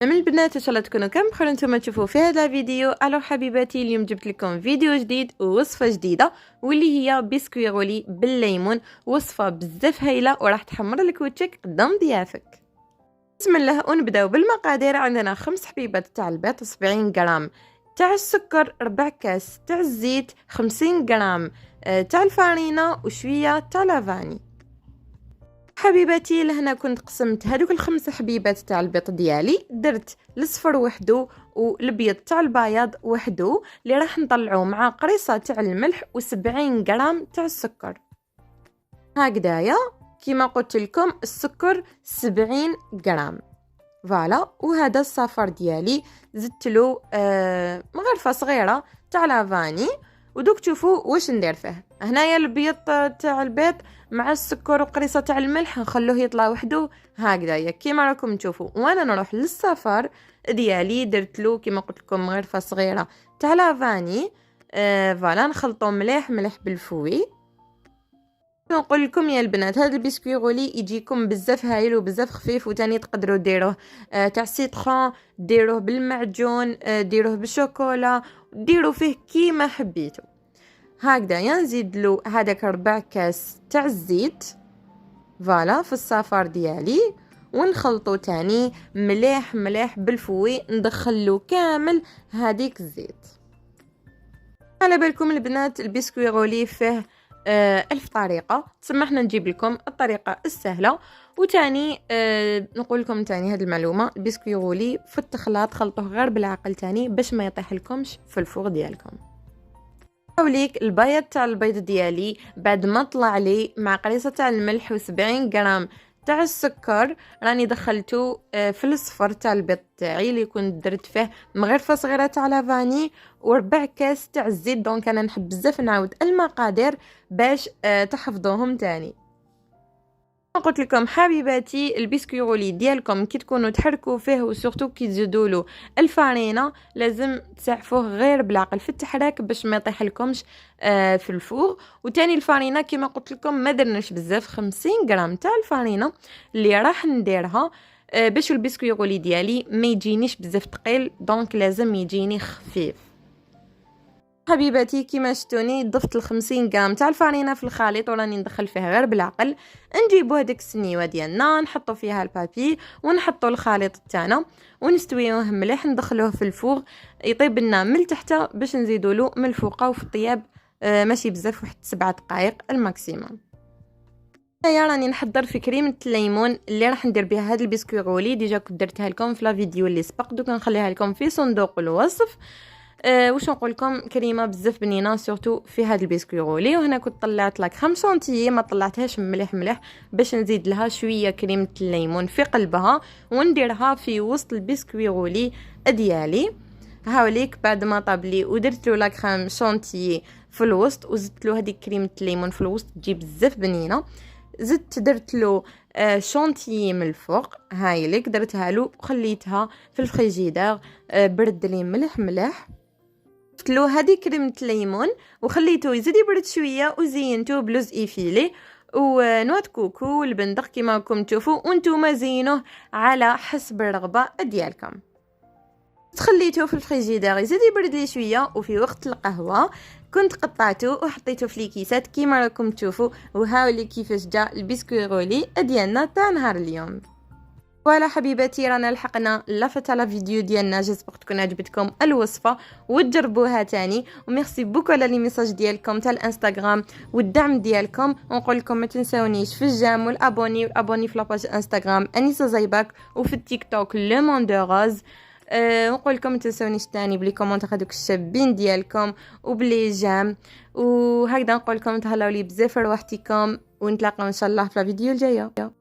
من البنات ان شاء الله تكونوا كم بخير. نتوما تشوفوا في هذا الفيديو. الو حبيباتي، اليوم جبت لكم فيديو جديد ووصفه جديده واللي هي بسكوي غولي بالليمون. وصفه بزاف هايله وراح تحمر لك وجهك قدام ضيافك. بسم الله ونبداو بالمقادير. عندنا 5 حبيبات تاع البيض، 70 غرام تاع السكر، 4 كاس تاع الزيت، 50 غرام تاع الفارينه وشويه تاع لافاني. حبيباتي لهنا كنت قسمت هذوك الخمس حبيبات تاع البيض ديالي، درت الصفر وحده والابيض تاع البياض وحده اللي راح نطلعوه مع قريصه تاع الملح و70 غرام تاع السكر. هكذايا كما قلت لكم السكر 70 غرام فوالا. وهذا الصفر ديالي زدت له مغرفه صغيره تاع لافاني. ودوك تشوفوا واش ندير فيه. هنايا البيض تاع البيض مع السكر وقريصه تاع الملح نخلوه يطلع وحده هكذايا كيما راكم تشوفوا. وانا نروح للصفار ديالي درت له كيما قلت لكم مغرفه صغيره تاع لافاني فوالا. نخلطو مليح مليح بالفوي. نقول لكم يا البنات هذا البسكوي غولي يجيكم بزاف هايل وبزاف خفيف، وتاني تقدروا ديروه تاع سيترون، ديروه بالمعجون، ديروه بالشوكولا، ديروا فيه كيما حبيتوا. هكذا نزيد له هذاك 4 كاس تاع الزيت فوالا في الصفار ديالي، ونخلطو تاني مليح مليح بالفوي. ندخلو كامل هذيك الزيت. على بالكم البنات البسكوي غولي فيه 1000 طريقة، تسمحنا نجيب لكم الطريقة السهلة. وتاني نقول لكم تاني هذه المعلومة، البسكوي غولي في التخلاط خلطوه غير بالعقل تاني باش ما يطيح لكمش في الفوغ ديالكم. حوليك البيض تاع البيض ديالي بعد ما طلع لي مع قريصة تاع الملح و70 غرام تاع السكر، راني دخلته في الصفر تاع البيض تاعي اللي كنت درت فيه مغرفه صغيره تاع لافاني و4 كاس تاع الزيت. دونك انا نحب بزاف نعاود المقادير باش تحفظوهم تاني. قلت لكم حبيباتي البسكوي غولي ديالكم كي تكونوا تحركوا فيه وسورتو كي تزيدوا له الفارينه لازم تسعفوه غير بالعقل في التحراك باش ما يطيح لكمش في الفوغ. وتاني الفارينه كما قلت لكم ما درناش بزاف، 50 غرام تاع الفارينه اللي راح نديرها باش البسكوي غولي ديالي ما يجينيش بزاف ثقيل، دونك لازم يجيني خفيف. حبيباتي كيما شفتوني ضفت 50 غرام تاع الفارينه في الخليط وراني ندخل فيه غير بالعقل. نجيبو هذيك السنيوه ديالنا نحطو فيها البابي ونحطو الخليط تاعنا ونستويوه مليح، ندخلوه في الفوغ يطيب لنا من تحت باش نزيدو له من الفوقه وفي الطياب ماشي بزاف، واحد 7 دقائق الماكسيموم. هيا راني نحضر في كريمه الليمون اللي راح ندير بها هذا البسكوي غولي. ديجا كنت درتها لكم في لا فيديو اللي سبق، دوك نخليها لكم في صندوق الوصف. واش نقول لكم كريمه بزاف بنينه سورتو في هذا البسكوي غولي. وهنا كنت طلعت لك 5 شونتيي ما طلعتهاش مليح مليح باش نزيد لها شويه كريمه الليمون في قلبها ونديرها في وسط البسكوي غولي ديالي. هاوليك بعد ما طاب لي ودرت له لا كريم شونتيي في الوسط وزدت له هذيك كريمه الليمون في الوسط تجي بزاف بنينه. زدت درت له شونتيي من الفوق هايليك درتها له وخليتها في الفريجيدير برد لي مليح مليح. درت له هذه كريمه الليمون وخليته يزيد يبرد شويه وزينته بلوز ايفيلي ونوات كوكو والبندق كما راكم تشوفوا، وانتم زينوه على حسب الرغبه ديالكم. خليته في الفريجيدير يزيد يبرد لي شويه. وفي وقت القهوه كنت قطعته وحطيته في ليكيسات كيما راكم تشوفوا. وهاولي كيفاش جا البسكوي غولي ديالنا تاع نهار اليوم. فوالا حبيباتي رانا لحقنا لافت على فيديو ديالنا. جيسبر تكون عجبتكم الوصفه وتجربوها تاني. وميرسي بوكو على لي ميساج ديالكم تاع الانستغرام والدعم ديالكم. ونقول لكم ما تنساونيش في الجيم والابوني في لاباج انستغرام انيسه زيباك وفي التيك توك لو مون دو روز. نقول لكم ما تنساونيش تاني بلي كومونتير هذوك الشابين ديالكم وبلي جام. وهكذا نقول لكم تهلاو لي بزاف رواحتكم ونتلاقاو ان شاء الله في الفيديو الجايه.